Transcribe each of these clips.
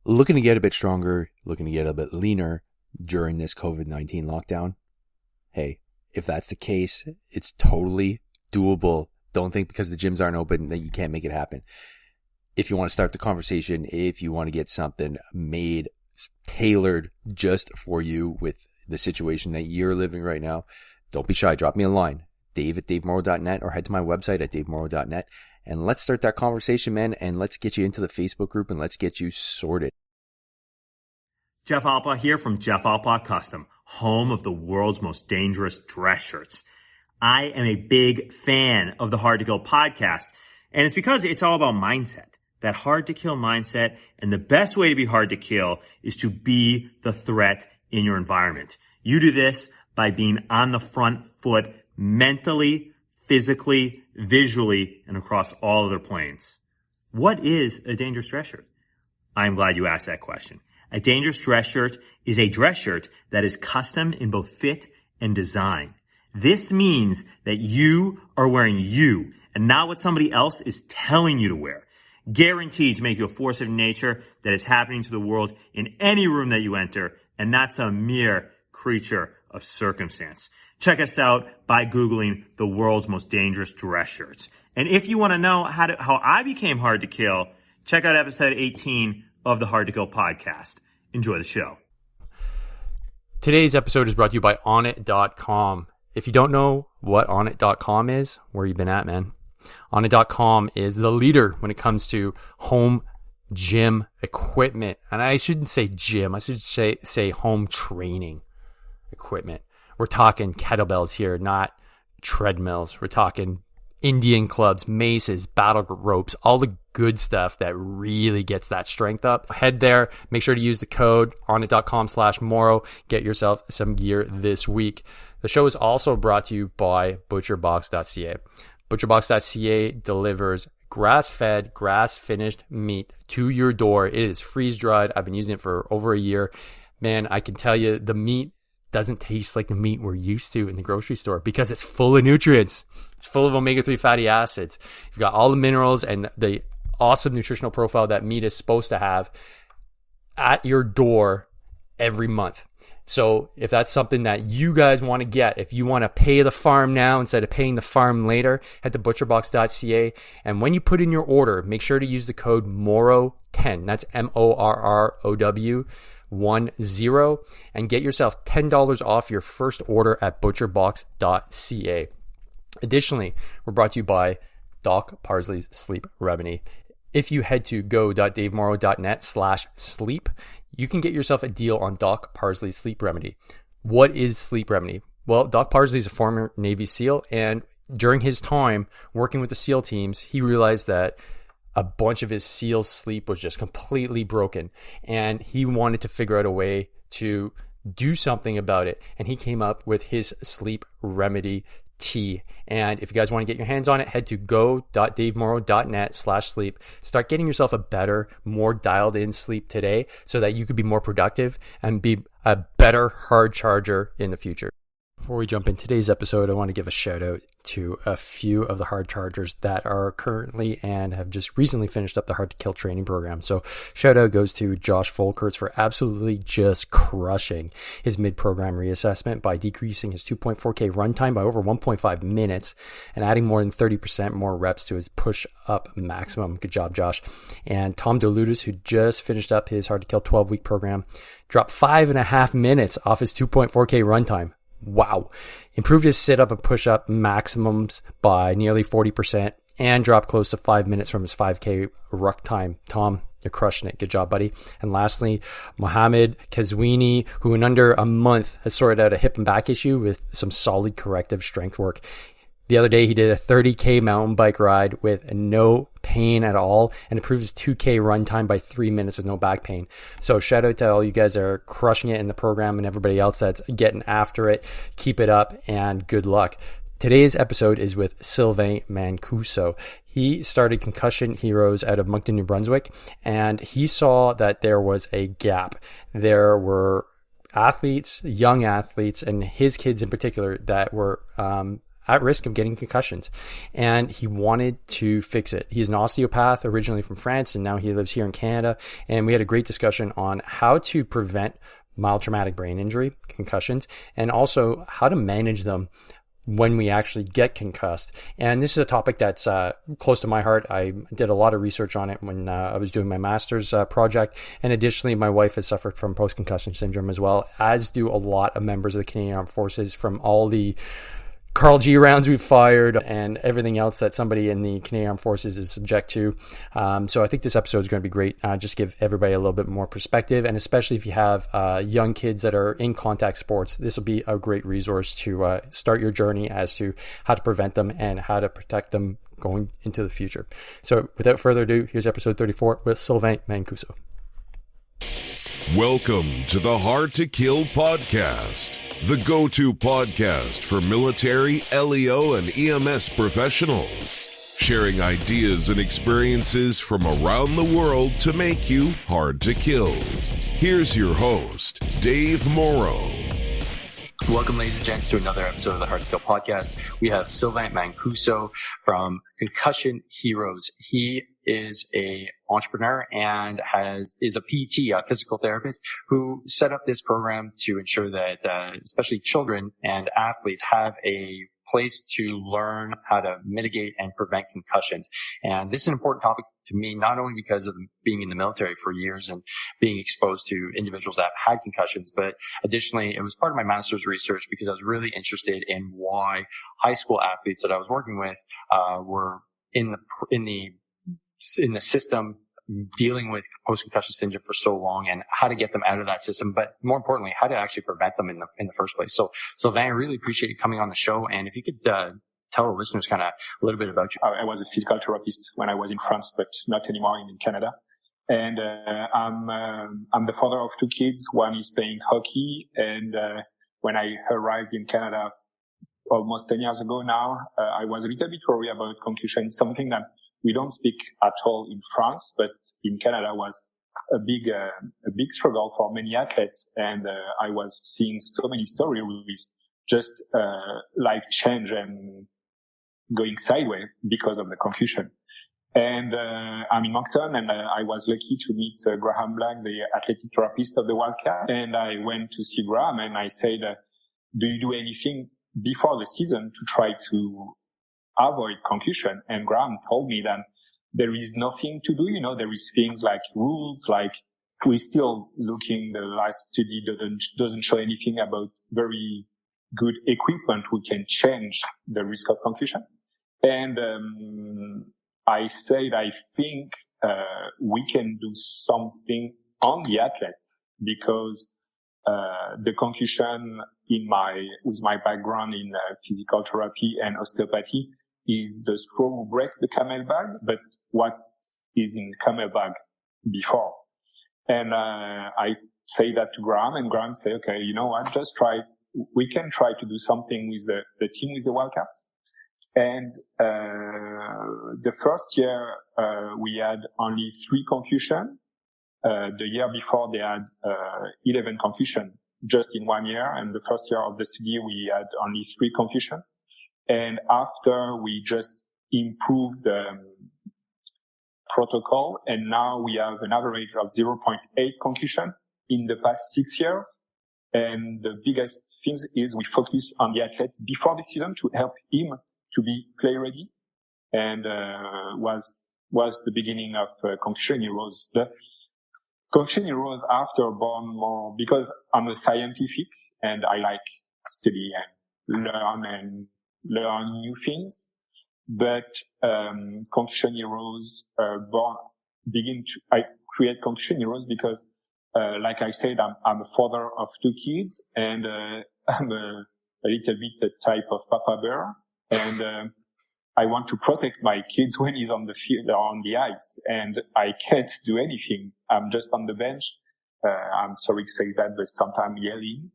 looking to get a bit stronger, looking to get a bit leaner during this COVID-19 lockdown? Hey, if that's the case, it's totally doable. Don't think because the gyms aren't open that you can't make it happen. If you want to start the conversation, if you want to get something made, tailored just for you with the situation that you're living right now, don't be shy. Drop me a line, dave@davemorrow.net, or head to my website at davemorrow.net. And let's start that conversation, man, and let's get you into the Facebook group and let's get you sorted. Jeff Alpa here from Jeff Alpa Custom, home of the world's most dangerous dress shirts. I am a big fan of the Hard to Kill podcast, and it's because it's all about mindset, that hard to kill mindset. And the best way to be hard to kill is to be the threat in your environment. You do this by being on the front foot mentally, physically, visually, and across all other planes. What is a dangerous dress shirt? I'm glad you asked that question. A dangerous dress shirt is a dress shirt that is custom in both fit and design. This means that you are wearing you and not what somebody else is telling you to wear. Guaranteed to make you a force of nature that is happening to the world in any room that you enter, and not some mere creature of circumstance. Check us out by Googling the world's most dangerous dress shirts. And if you want to know how I became hard to kill, check out episode 18 of the Hard to Kill podcast. Enjoy the show. Today's episode is brought to you by Onnit.com. If you don't know what Onnit.com is, where you been at, man? Onnit.com is the leader when it comes to home gym equipment. And I shouldn't say gym, I should say home training equipment. We're talking kettlebells here, not treadmills. We're talking Indian clubs, maces, battle ropes, all the good stuff that really gets that strength up. Head there, make sure to use the code onnit.com/Morrow. Get yourself some gear this week. The show is also brought to you by butcherbox.ca. Butcherbox.ca delivers grass-fed, grass-finished meat to your door. It is freeze-dried. I've been using it for over a year. Man, I can tell you the meat doesn't taste like the meat we're used to in the grocery store because it's full of nutrients. It's full of omega-3 fatty acids. You've got all the minerals and the awesome nutritional profile that meat is supposed to have at your door every month. So if that's something that you guys want to get, if you want to pay the farm now instead of paying the farm later, head to butcherbox.ca. And when you put in your order, make sure to use the code MORROW10. That's MORROW10, and get yourself $10 off your first order at butcherbox.ca. Additionally, we're brought to you by Doc Parsley's Sleep Remedy. If you head to go.davemorrow.net/sleep, you can get yourself a deal on Doc Parsley's Sleep Remedy. What is Sleep Remedy? Well, Doc Parsley is a former Navy SEAL, and during his time working with the SEAL teams, he realized that a bunch of his SEALs' sleep was just completely broken, and he wanted to figure out a way to do something about it, and he came up with his Sleep Remedy tea. And if you guys want to get your hands on it, head to go.davemorrow.net/sleep. Start getting yourself a better, more dialed in sleep today so that you could be more productive and be a better hard charger in the future. Before we jump in today's episode, I want to give a shout out to a few of the hard chargers that are currently and have just recently finished up the Hard to Kill training program. So shout out goes to Josh Folkerts for absolutely just crushing his mid-program reassessment by decreasing his 2.4K runtime by over 1.5 minutes and adding more than 30% more reps to his push-up maximum. Good job, Josh. And Tom DeLutis, who just finished up his Hard to Kill 12-week program, dropped 5.5 minutes off his 2.4K runtime. Wow. Improved his sit-up and push-up maximums by nearly 40% and dropped close to 5 minutes from his 5K ruck time. Tom, you're crushing it. Good job, buddy. And lastly, Mohammed Kazwini, who in under a month has sorted out a hip and back issue with some solid corrective strength work. The other day, he did a 30K mountain bike ride with no pain at all and improved his 2K run time by 3 minutes with no back pain. So shout out to all you guys that are crushing it in the program and everybody else that's getting after it. Keep it up and good luck. Today's episode is with Sylvain Mancuso. He started Concussion Heroes out of Moncton, New Brunswick, and he saw that there was a gap. There were athletes, young athletes, and his kids in particular that were at risk of getting concussions, and he wanted to fix it. He's an osteopath originally from France, and now he lives here in Canada. And we had a great discussion on how to prevent mild traumatic brain injury, concussions, and also how to manage them when we actually get concussed. And this is a topic that's close to my heart. I did a lot of research on it when I was doing my master's project. And additionally, my wife has suffered from post-concussion syndrome as well, as do a lot of members of the Canadian Armed Forces from all the Carl G rounds we've fired and everything else that somebody in the Canadian Armed Forces is subject to. So I think this episode is going to be great. Just give everybody a little bit more perspective. And especially if you have young kids that are in contact sports, this will be a great resource to start your journey as to how to prevent them and how to protect them going into the future. So without further ado, here's episode 34 with Sylvain Mancuso. Welcome to the Hard to Kill podcast, the go-to podcast for military, LEO, and EMS professionals, sharing ideas and experiences from around the world to make you hard to kill. Here's your host, Dave Morrow. Welcome, ladies and gents, to another episode of the Hard to Kill podcast. We have Sylvain Mancuso from Concussion Heroes. He is a entrepreneur and is a PT, a physical therapist, who set up this program to ensure that especially children and athletes have a place to learn how to mitigate and prevent concussions. And this is an important topic to me, not only because of being in the military for years and being exposed to individuals that have had concussions, but additionally, it was part of my master's research because I was really interested in why high school athletes that I was working with were in the system dealing with post-concussion syndrome for so long, and how to get them out of that system, but more importantly, how to actually prevent them in the first place. So Sylvain, I really appreciate you coming on the show. And if you could tell the listeners kind of a little bit about you. I was a physical therapist when I was in France, but not anymore in Canada. And I'm the father of two kids. One is playing hockey, and when I arrived in Canada almost 10 years ago now, I was a little bit worried about concussion. It's something that we don't speak at all in France, but in Canada was a big struggle for many athletes. And I was seeing so many stories with just life change and going sideways because of the concussion. And I'm in Moncton, and I was lucky to meet Graham Black, the athletic therapist of the Wildcat. And I went to see Graham, and I said, do you do anything before the season to try to avoid concussion? And Graham told me that there is nothing to do. There is things like rules, like we're still looking, the last study doesn't show anything about very good equipment who can change the risk of concussion. And I said, I think we can do something on the athletes, because the concussion with my background in physical therapy and osteopathy is the straw who breaks the camel bag, but what is in the camel bag before. And I say that to Graham, and Graham say, okay, you know what, we can try to do something with the team, with the Wildcats. And the first year we had only 3 concussions. The year before they had 11 concussions just in 1 year, and the first year of the study we had only 3 concussions. And after we just improved the protocol, and now we have an average of 0.8 concussion in the past 6 years. And the biggest thing is we focus on the athlete before the season to help him to be play ready. And was the beginning of Concussion Heroes. The Concussion Heroes after born more, because I'm a scientific and I like study and learn new things. But Concussion Heroes I create Concussion Heroes because like I said, I'm a father of 2 kids, and I'm a little bit a type of Papa Bear, and I want to protect my kids when he's on the field or on the ice, and I can't do anything. I'm just on the bench. I'm sorry to say that, but sometimes yelling,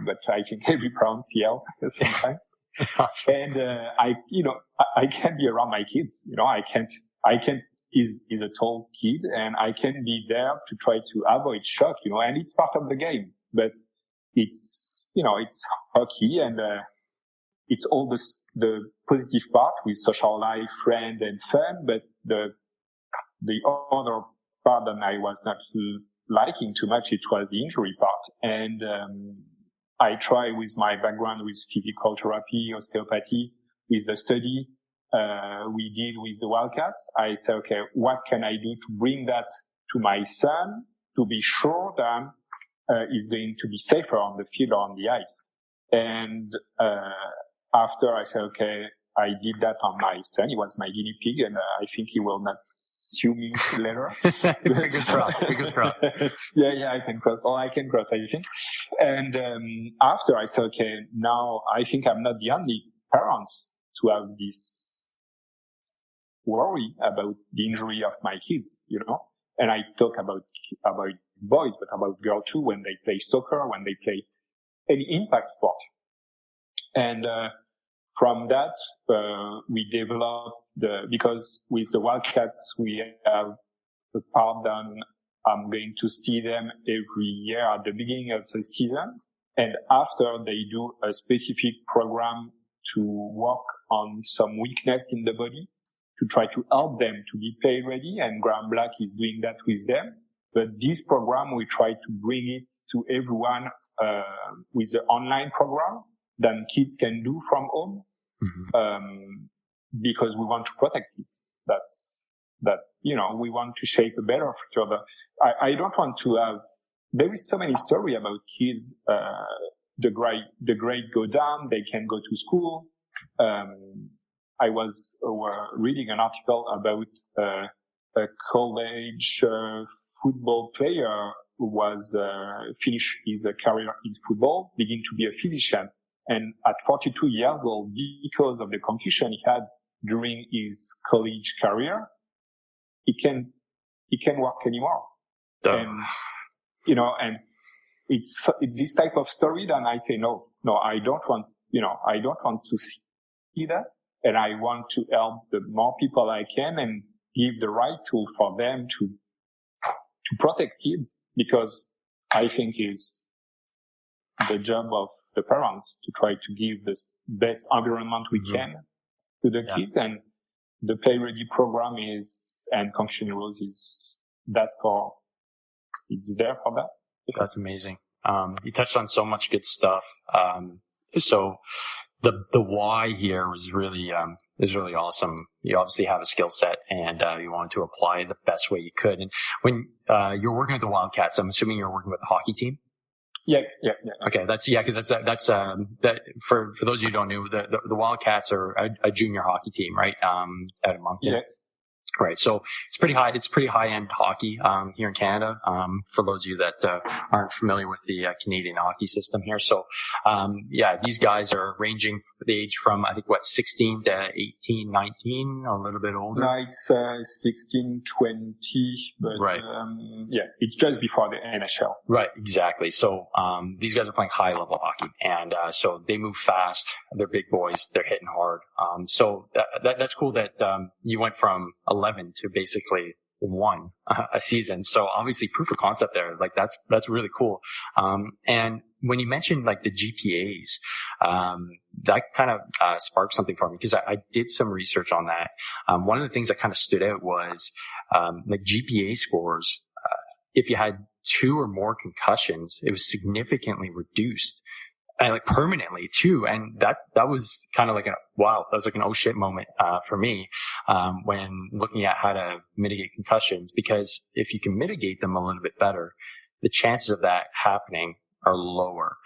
but I think every parents yell sometimes. And I can't be around my kids. He's a tall kid, and I can be there to try to avoid shock, and it's part of the game. But it's hockey, and it's all the positive part with social life, friend and fun, but the other part that I was not liking too much, it was the injury part. And I try with my background with physical therapy, osteopathy, with the study we did with the Wildcats. I said, okay, what can I do to bring that to my son to be sure that he's going to be safer on the field or on the ice? And after I said, okay, I did that on my son. He was my guinea pig, and I think he will not sue me later. Fingers crossed. Fingers crossed. Yeah, I can cross. I think. And after I said, okay, now I think I'm not the only parents to have this worry about the injury of my kids, And I talk about boys, but about girls too, when they play soccer, when they play any impact sport. And from that, we developed because with the Wildcats, we have a part done. I'm going to see them every year at the beginning of the season. And after they do a specific program to work on some weakness in the body to try to help them to be play ready. And Graham Black is doing that with them. But this program, we try to bring it to everyone, with the online program that kids can do from home. Because we want to protect it. We want to shape a better future. I don't want to have, there is so many stories about kids, the grade go down, they can go to school. I was reading an article about a college football player who was finished his career in football, begin to be a physician. And at 42 years old, because of the concussion he had during his college career, he can't work anymore. And, and it's this type of story that I say, no, I don't want to see that. And I want to help the more people I can and give the right tool for them to protect kids, because I think is the job of the parents to try to give the best environment we can to the kids. And the Play Ready program and Concussion Heroes it's there for that. That's amazing. You touched on so much good stuff. So the why here is really awesome. You obviously have a skill set and you wanted to apply it the best way you could. And when you're working with the Wildcats, I'm assuming you're working with the hockey team. Yeah. Okay, because that's for those of you who don't know, the Wildcats are a junior hockey team, right? Out of Moncton. Yeah. Right. So it's pretty high end hockey, here in Canada. For those of you that, aren't familiar with the Canadian hockey system here. So, these guys are ranging the age from, I think, 16 to 18, 19, or a little bit older. No, it's, 16, 20, but, right. It's just before the NHL. Right. Exactly. So, these guys are playing high level hockey, and, so they move fast. They're big boys. They're hitting hard. So that's cool that, you went from 11 to basically one a season. So obviously proof of concept there. Like that's really cool. And when you mentioned like the GPAs, that kind of sparked something for me, because I did some research on that. One of the things that kind of stood out was like GPA scores. If you had 2 or more concussions, it was significantly reduced. And like permanently too. And that was kind of like that was like an oh shit moment, for me, when looking at how to mitigate concussions, because if you can mitigate them a little bit better, the chances of that happening are lower.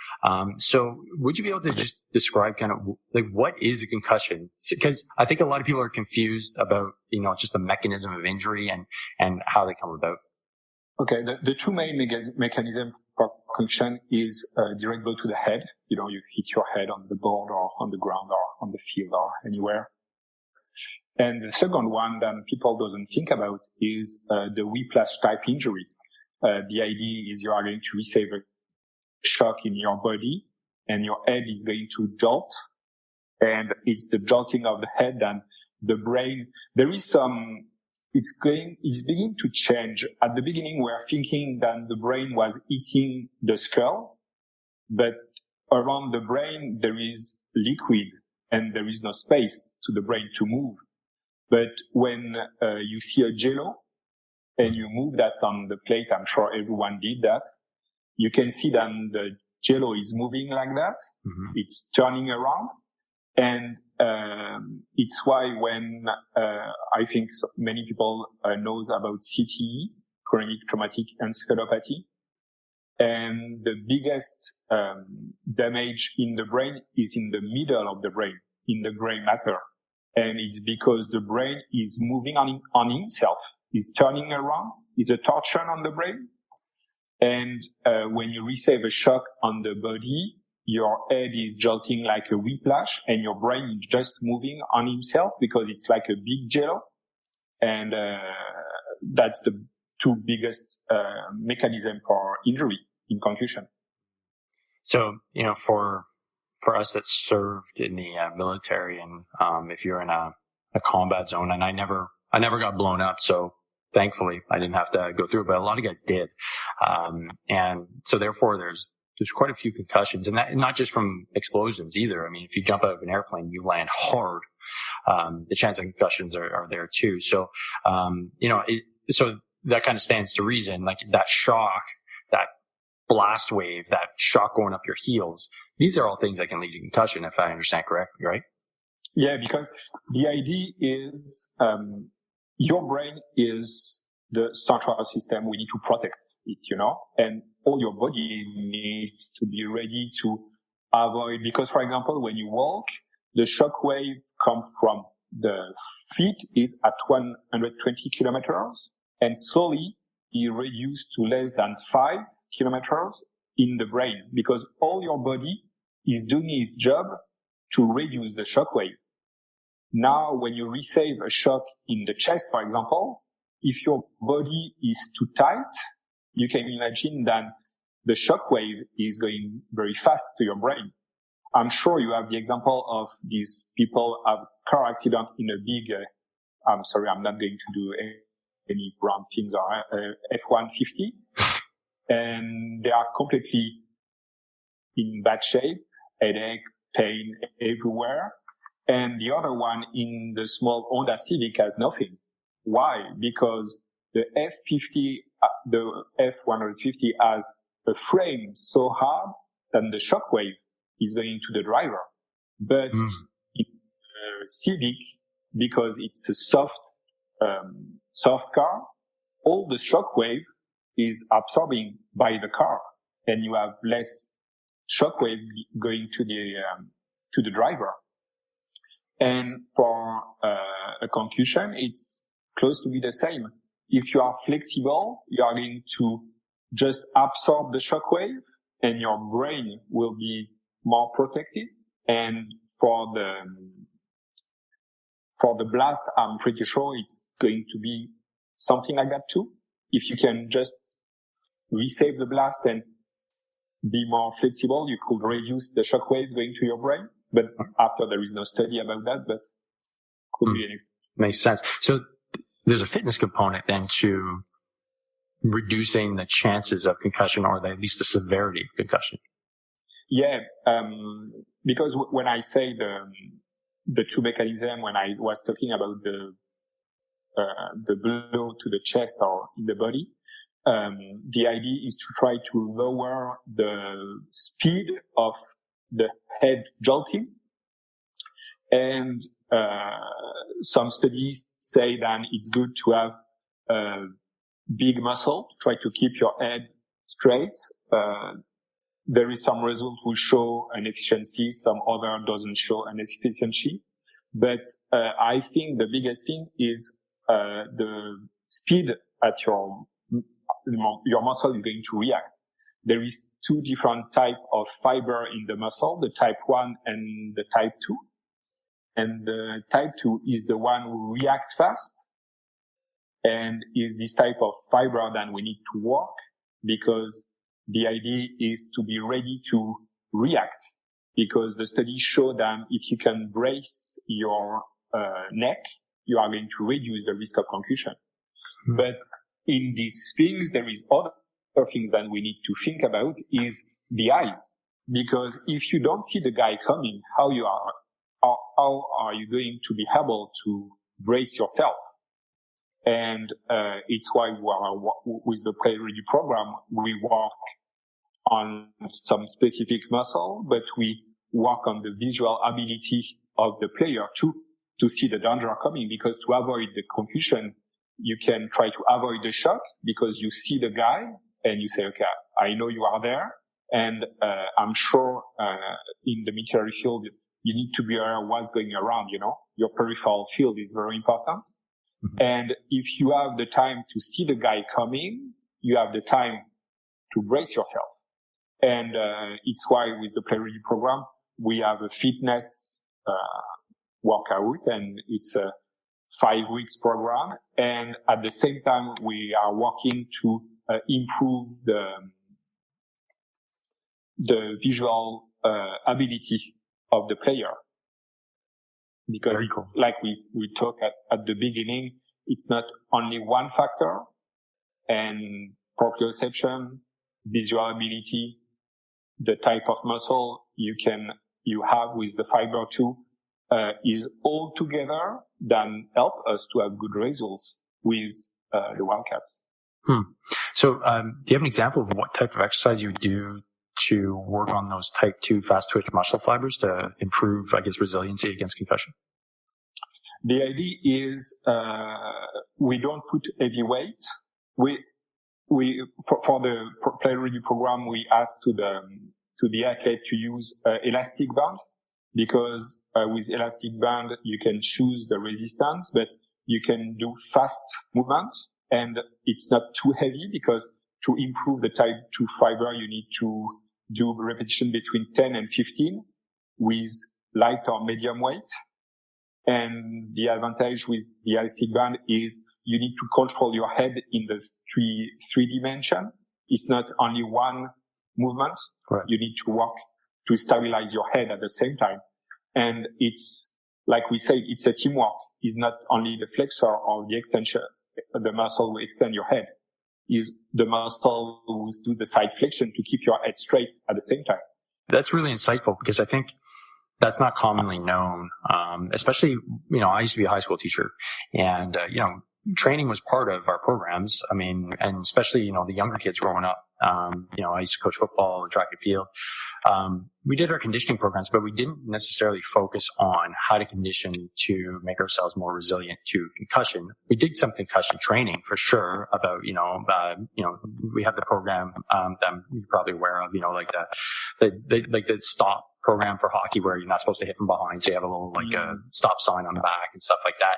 So would you be able to just describe kind of like what is a concussion? Because I think a lot of people are confused about, just the mechanism of injury and how they come about. Okay, the two main mechanisms for concussion is direct blow to the head. You hit your head on the board or on the ground or on the field or anywhere. And the second one that people doesn't think about is the whiplash type injury. The idea is you are going to receive a shock in your body and your head is going to jolt. And it's the jolting of the head and the brain. There is it's beginning to change. At the beginning, we were thinking that the brain was eating the skull, but around the brain, there is liquid and there is no space to the brain to move. But when you see a jello and you move that on the plate, I'm sure everyone did that, you can see that the jello is moving like that. Mm-hmm. It's turning around. And it's why when I think many people knows about CTE, chronic traumatic encephalopathy, and the biggest damage in the brain is in the middle of the brain, in the gray matter. And it's because the brain is moving on himself, is turning around, is a torsion on the brain. And when you receive a shock on the body, your head is jolting like a whiplash and your brain is just moving on himself because it's like a big jello. And that's the two biggest mechanism for injury in concussion. So, for us that served in the military, and if you're in a combat zone, and I never got blown up, so thankfully I didn't have to go through it, but a lot of guys did. And so therefore there's quite a few concussions, and that not just from explosions either. I mean, if you jump out of an airplane, you land hard. The chance of concussions are there too. So, so that kind of stands to reason, like that shock, that blast wave, that shock going up your heels. These are all things that can lead to concussion, if I understand correctly, right? Yeah, because the idea is, your brain is the central system. We need to protect it, and all your body needs to be ready to avoid, because for example, when you walk, the shock wave comes from the feet is at 120 kilometers and slowly it reduced to less than 5 kilometers in the brain, because all your body is doing its job to reduce the shock wave. Now, when you receive a shock in the chest, for example, if your body is too tight, you can imagine that the shock wave is going very fast to your brain. I'm sure you have the example of these people have car accident in a big, I'm sorry, I'm not going to do any brand things or F-150. And they are completely in bad shape, headache, pain everywhere. And the other one in the small Honda Civic has nothing. Why? Because the the F-150 has a frame so hard that the shock wave is going to the driver. But in Civic, because it's a soft car, all the shock wave is absorbing by the car, and you have less shock wave going to the driver. And for a concussion, it's close to be the same. If you are flexible, you are going to just absorb the shock wave, and your brain will be more protected. And for the blast, I'm pretty sure it's going to be something like that too. If you can just receive the blast and be more flexible, you could reduce the shock wave going to your brain. But after, there is no study about that, but could be anything. Makes sense. So there's a fitness component then to reducing the chances of concussion, or at least the severity of concussion. Yeah, because when I say the two mechanisms, when I was talking about the blow to the chest or in the body, the idea is to try to lower the speed of the head jolting. And some studies say that it's good to have a big muscle, try to keep your head straight. There is some result will show an efficiency, some other doesn't show an efficiency. But I think the biggest thing is the speed at your muscle is going to react. There is two different type of fiber in the muscle, the type 1 and the type 2. And the type 2 is the one who reacts fast, and is this type of fiber that we need to work, because the idea is to be ready to react, because the studies show that if you can brace your neck, you are going to reduce the risk of concussion. Mm-hmm. But in these things, there is other things that we need to think about is the eyes. Because if you don't see the guy coming, how how are you going to be able to brace yourself? And it's why with the Play Ready program, we work on some specific muscle, but we work on the visual ability of the player to see the danger coming, because to avoid the concussion, you can try to avoid the shock because you see the guy and you say, okay, I know you are there. And I'm sure in the military field, you need to be aware of what's going around, Your peripheral field is very important. Mm-hmm. And if you have the time to see the guy coming, you have the time to brace yourself. And it's why with the Play Ready program, we have a fitness workout, and it's a 5 weeks program. And at the same time, we are working to improve the visual ability of the player. Because Very it's cool. like we talked at the beginning, it's not only one factor, and proprioception, visual ability, the type of muscle you have with the Fiber 2 is all together that help us to have good results with the Wildcats. So, do you have an example of what type of exercise you would do to work on those type 2 fast twitch muscle fibers to improve, I guess, resiliency against concussion? The idea is we don't put heavy weight. For the Play Ready program, we ask to the athlete to use elastic band, because with elastic band you can choose the resistance, but you can do fast movement, and it's not too heavy, because to improve the type 2 fiber you need to do repetition between 10 and 15 with light or medium weight. And the advantage with the elastic band is you need to control your head in the three dimension. It's not only one movement. Right. You need to work to stabilize your head at the same time. And it's, like we say, it's a teamwork. It's not only the flexor or the extension, the muscle who extend your head. Is the muscle who do the side flexion to keep your head straight at the same time. That's really insightful, because I think that's not commonly known. Especially, I used to be a high school teacher, and, training was part of our programs. I mean, and especially, the younger kids growing up, I used to coach football and track and field. We did our conditioning programs, but we didn't necessarily focus on how to condition to make ourselves more resilient to concussion. We did some concussion training for sure about, we have the program, that you're probably aware of, like the stop program for hockey, where you're not supposed to hit from behind. So you have a little, a stop sign on the back and stuff like that.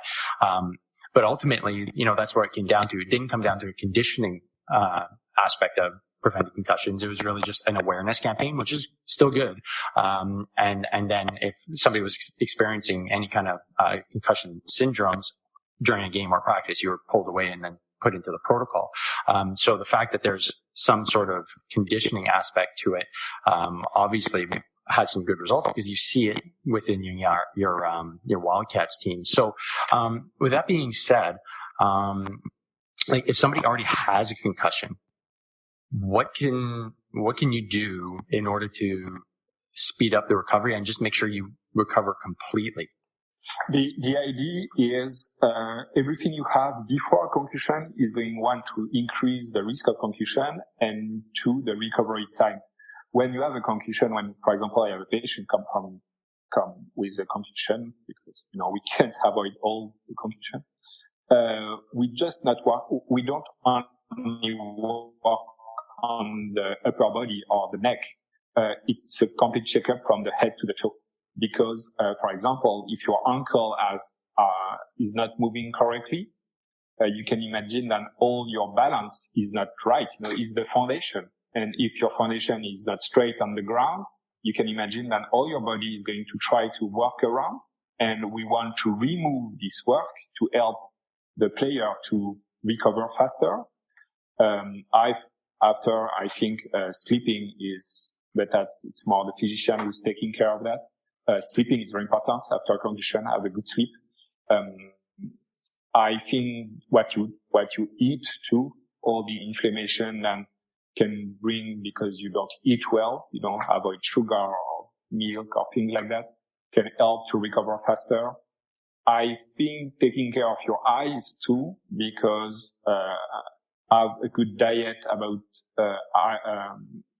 But ultimately, that's where it came down to. It didn't come down to a conditioning, aspect of preventing concussions. It was really just an awareness campaign, which is still good. And then if somebody was experiencing any kind of, concussion syndromes during a game or practice, you were pulled away and then put into the protocol. So the fact that there's some sort of conditioning aspect to it, obviously has some good results, because you see it within your Wildcats team. So, with that being said, if somebody already has a concussion, what can you do in order to speed up the recovery and just make sure you recover completely? The idea is everything you have before concussion is going, one, to increase the risk of concussion, and two, the recovery time. When you have a concussion, for example, I have a patient come with a concussion, because we can't avoid all the concussion. We just not work. We don't only work on the upper body or the neck. It's a complete checkup from the head to the toe. Because, for example, if your ankle is not moving correctly, you can imagine that all your balance is not right. Is the foundation. And if your foundation is not straight on the ground, you can imagine that all your body is going to try to work around. And we want to remove this work to help the player to recover faster. I think sleeping is, but it's more the physician who's taking care of that. Sleeping is very important. After concussion, have a good sleep. I think what you eat too, all the inflammation and can bring, because you don't eat well, you don't avoid sugar or milk or things like that, can help to recover faster. I think taking care of your eyes too, because have a good diet about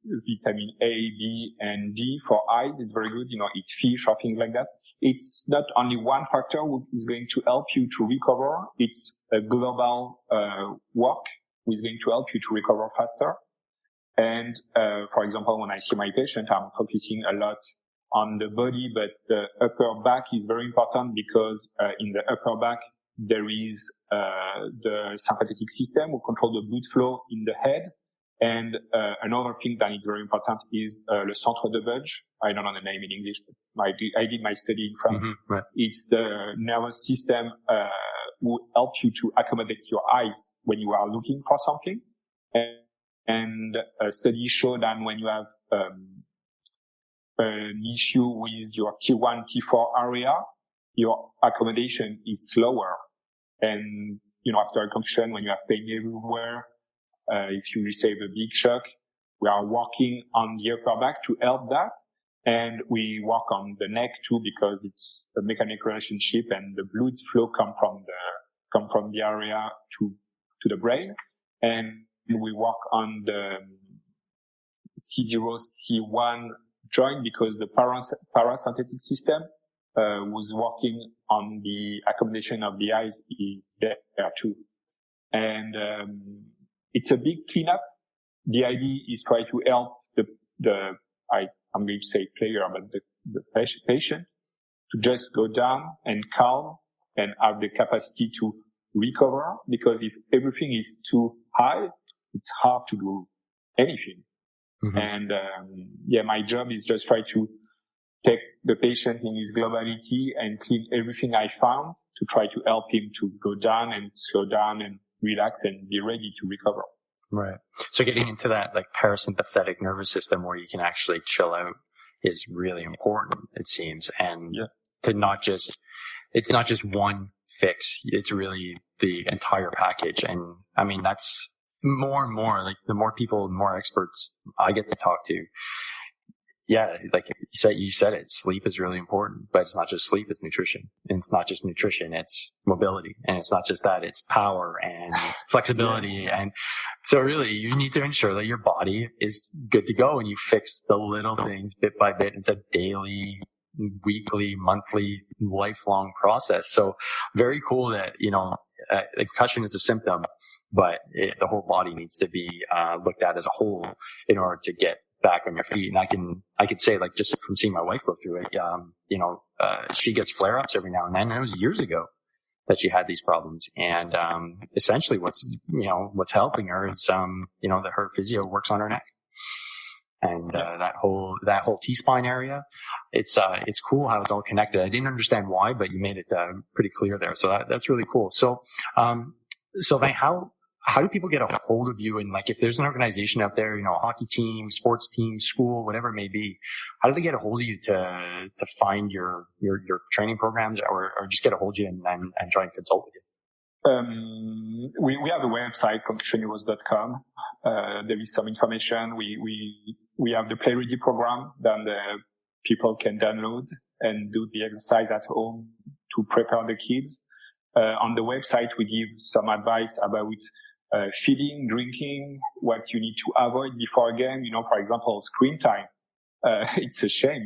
vitamin A, B, and D for eyes. It's very good. Eat fish or things like that. It's not only one factor who is going to help you to recover. It's a global work who is going to help you to recover faster. And for example, when I see my patient, I'm focusing a lot on the body, but the upper back is very important because in the upper back there is the sympathetic system who control the blood flow in the head. And another thing that is very important is le centre de Budge. I don't know the name in English, but I did my study in France. Mm-hmm, right. It's the nervous system who helps you to accommodate your eyes when you are looking for something. And studies show that when you have an issue with your T1, T4 area, your accommodation is slower. And, after a concussion, when you have pain everywhere, if you receive a big shock, we are working on the upper back to help that. And we work on the neck too, because it's a mechanical relationship and the blood flow come from the area to the brain. And we work on the C0, C1 joint because the parasympathetic system was working on the accommodation of the eyes is there too. And it's a big cleanup. The idea is try to help I'm going to say player, but the patient to just go down and calm and have the capacity to recover, because if everything is too high, it's hard to do anything. Mm-hmm. And my job is just try to take the patient in his globality and clean everything I found to try to help him to go down and slow down and relax and be ready to recover. Right. So getting into that like parasympathetic nervous system where you can actually chill out is really important, it seems. And it's not just one fix. It's really the entire package. And I mean, that's more and more, like the more people, more experts I get to talk to. Yeah, like you said it, sleep is really important, but it's not just sleep, it's nutrition. And it's not just nutrition, it's mobility. And it's not just that, it's power and flexibility. And so really you need to ensure that your body is good to go and you fix the little things bit by bit. It's a daily, weekly, monthly, lifelong process. So very cool that, the concussion is a symptom, but the whole body needs to be looked at as a whole in order to get back on your feet. And I could say, like, just from seeing my wife go through it, she gets flare-ups every now and then. And it was years ago that she had these problems. And essentially what's helping her is that her physio works on her neck. And that whole T-spine area, it's cool how it's all connected. I didn't understand why, but you made it pretty clear there. So that's really cool. So Sylvain, how do people get a hold of you? And like, if there's an organization out there, a hockey team, sports team, school, whatever it may be, how do they get a hold of you to find your training programs or just get a hold of you and try and consult with you? We have a website, concussionheroes.com. There is some information. We have the Play Ready program that people can download and do the exercise at home to prepare the kids. On the website, we give some advice about feeding, drinking, what you need to avoid before a game. For example, screen time. It's a shame,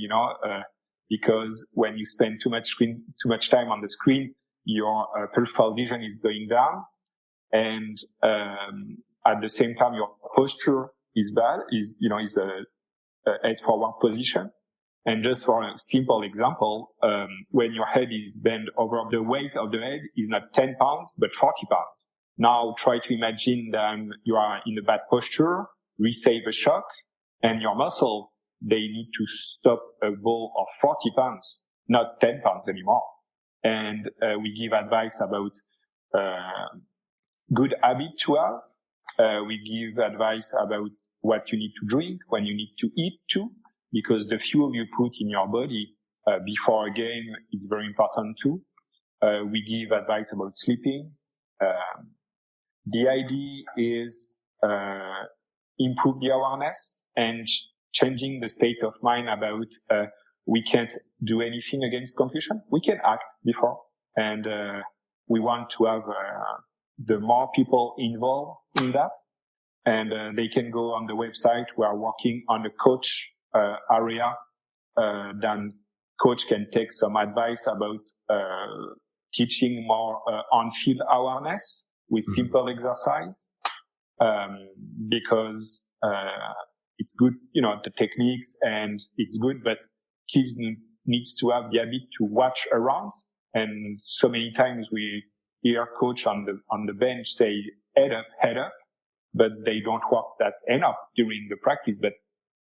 because when you spend too much time on the screen, your peripheral vision is going down, and at the same time, your posture is bad. Is a head forward position. And just for a simple example, when your head is bent over, the weight of the head is not 10 pounds, but 40 pounds. Now try to imagine that you are in a bad posture, receive a shock, and your muscle, they need to stop a ball of 40 pounds, not 10 pounds anymore. And we give advice about good habit to have. We give advice about what you need to drink, when you need to eat too, because the fuel you put in your body before a game is very important too. We give advice about sleeping. The idea is improve the awareness and changing the state of mind about we can't do anything against concussion. We can act before, and we want to have the more people involved in that. And they can go on the website. We are working on the coach area. Then coach can take some advice about teaching more on-field awareness with simple exercise, because it's good, the techniques, and it's good, but kids needs to have the ability to watch around. And so many times we hear coach on the bench say head up, but they don't work that enough during the practice. But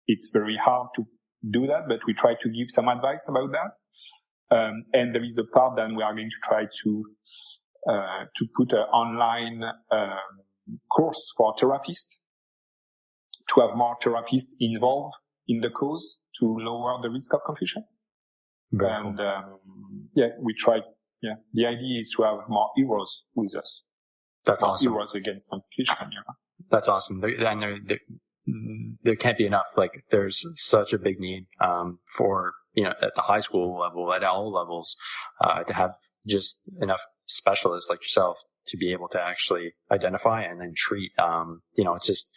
it's very hard to do that, but we try to give some advice about that. And there is a part that we are going to try to put an online course for therapists, to have more therapists involved in the cause to lower the risk of concussion. And we try. Yeah, the idea is to have more heroes with us. That's more awesome. Heroes against concussion. That's awesome. There can't be enough. Like, there's such a big need for, at the high school level, at all levels, to have just enough specialists like yourself to be able to actually identify and then treat. It's just,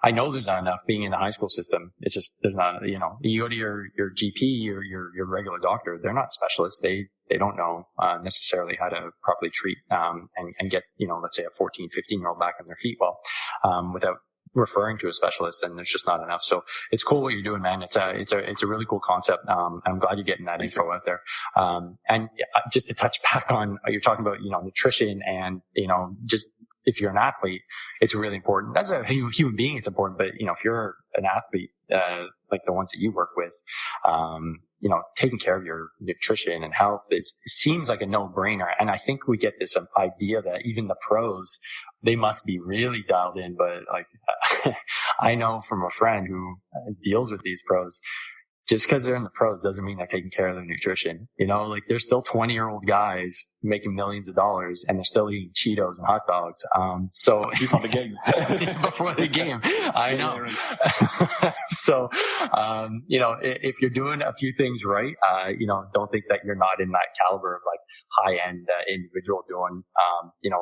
I know there's not enough being in the high school system. It's just, there's not, you go to your GP or your regular doctor, they're not specialists. They don't know necessarily how to properly treat and get, let's say a 14, 15-year-old back on their feet without referring to a specialist, and there's just not enough. So it's cool what you're doing, man. It's a really cool concept. I'm glad you're getting that info out there. And just to touch back on, you're talking about, nutrition and, just if you're an athlete, it's really important. As a human being, it's important. But, if you're an athlete, like the ones that you work with, taking care of your nutrition and health seems like a no-brainer. And I think we get this idea that even the pros, they must be really dialed in. But like, I know from a friend who deals with these pros, just because they're in the pros doesn't mean they're taking care of their nutrition. Like, they're still 20-year-old guys making millions of dollars, and they're still eating Cheetos and hot dogs. So before the game, I know. So, if you're doing a few things right, don't think that you're not in that caliber of like high-end individual doing,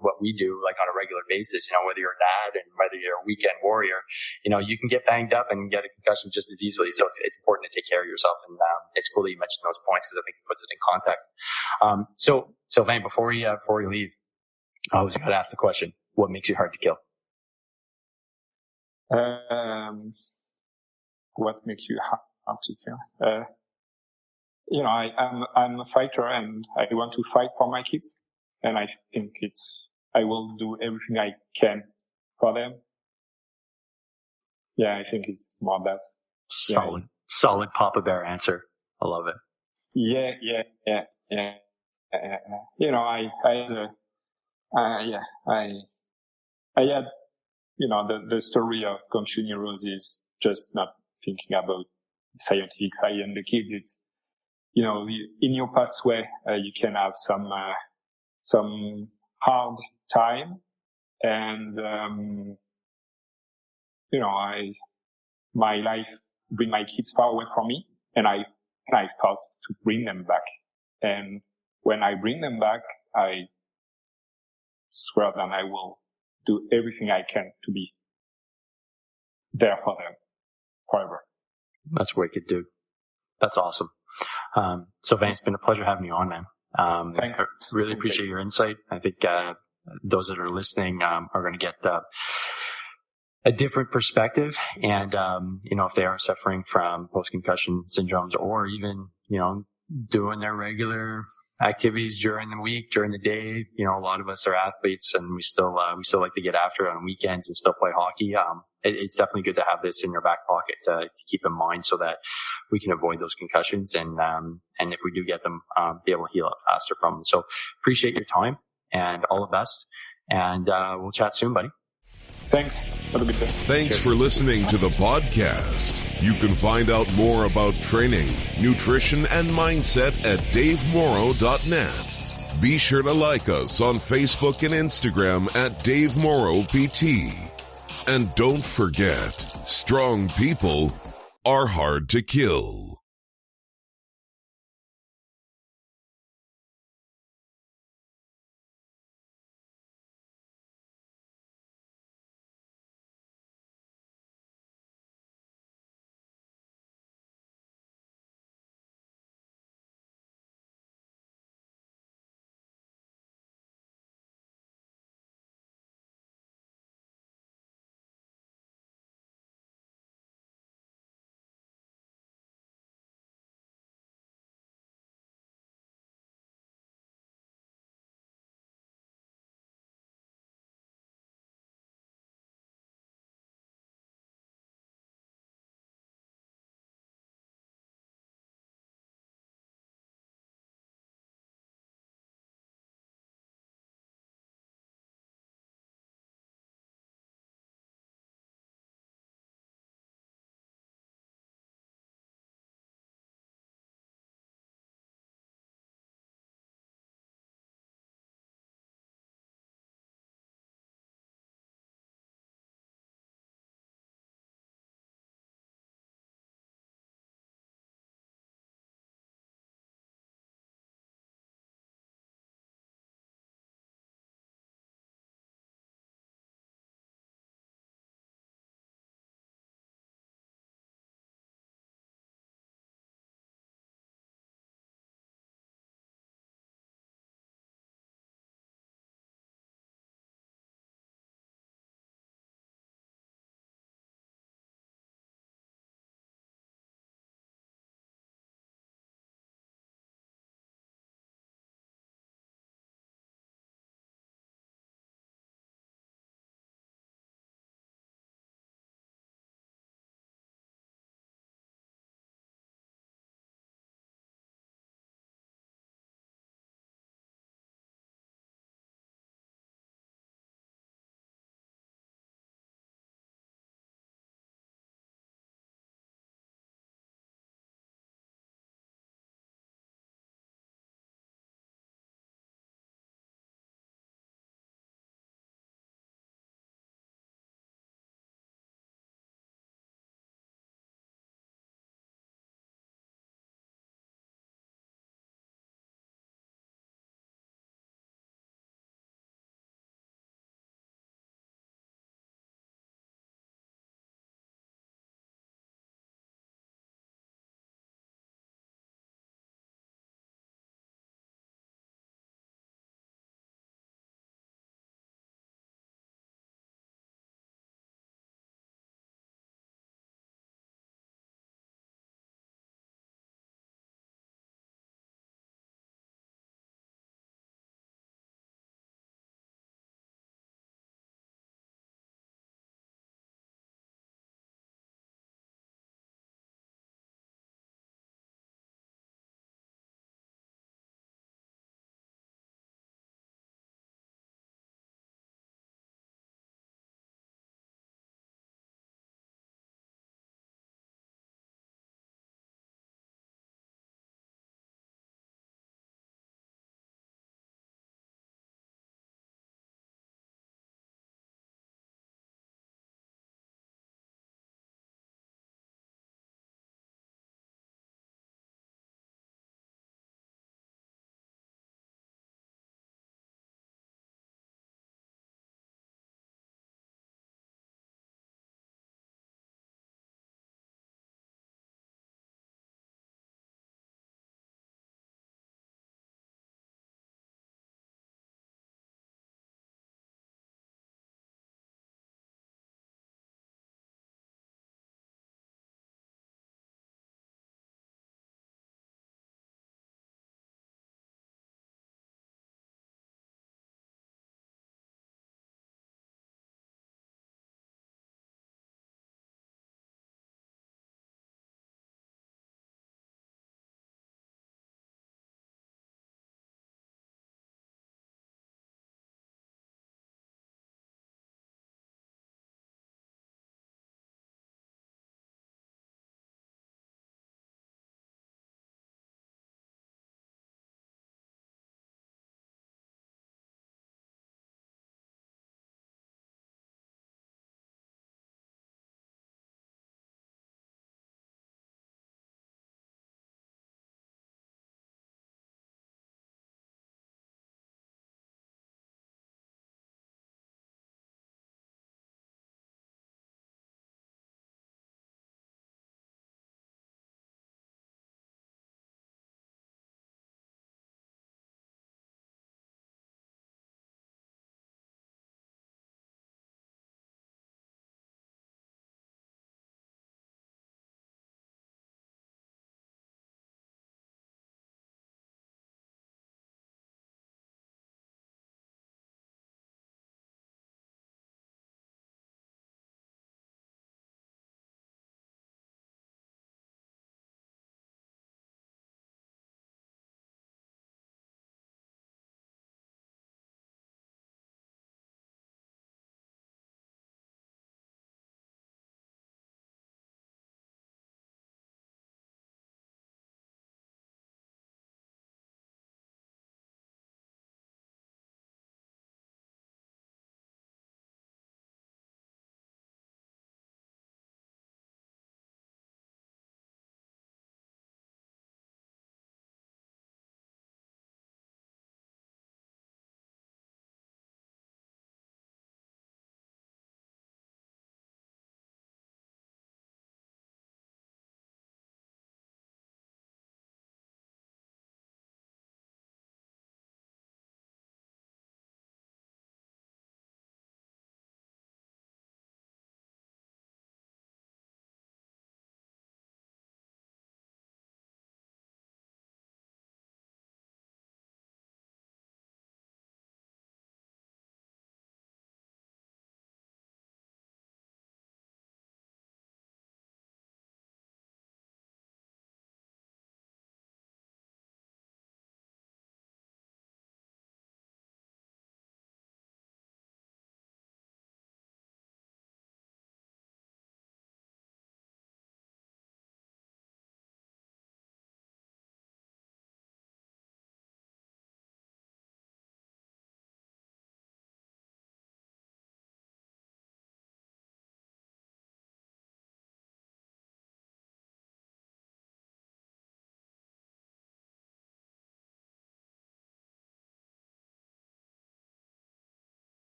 what we do like on a regular basis. Whether you're a dad and whether you're a weekend warrior, you can get banged up and get a concussion just as easily. So it's important to take care of yourself. And it's cool that you mentioned those points, because I think it puts it in context. So Sylvain, before we leave, I always got to ask the question: what makes you hard to kill? What makes you hard to kill? I'm a fighter, and I want to fight for my kids, and I think I will do everything I can for them. Yeah, I think it's more that. Solid Papa Bear answer. I love it. Yeah. I had, the story of concussion heroes is just not thinking about scientific side and the kids. It's, in your pathway, you can have some hard time, and, my life bring my kids far away from me, and I thought to bring them back. And when I bring them back, I swear that I will do everything I can to be there for them forever. That's wicked, dude. That's awesome. Sylvain, it's been a pleasure having you on, man. Thanks. I really appreciate your insight. I think those that are listening are going to get a different perspective. And, if they are suffering from post-concussion syndromes, or even, doing their regular activities during the week, during the day, a lot of us are athletes, and we still like to get after it on weekends and still play hockey. It's definitely good to have this in your back pocket to keep in mind, so that we can avoid those concussions. And if we do get them, be able to heal up faster from them. So appreciate your time, and all the best. And, we'll chat soon, buddy. Thanks. Have a good day. Thanks for listening to the podcast. You can find out more about training, nutrition, and mindset at davemorrow.net. Be sure to like us on Facebook and Instagram at Dave Morrow PT. And don't forget, strong people are hard to kill.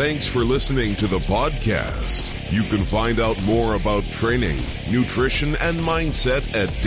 Thanks for listening to the podcast. You can find out more about training, nutrition, and mindset at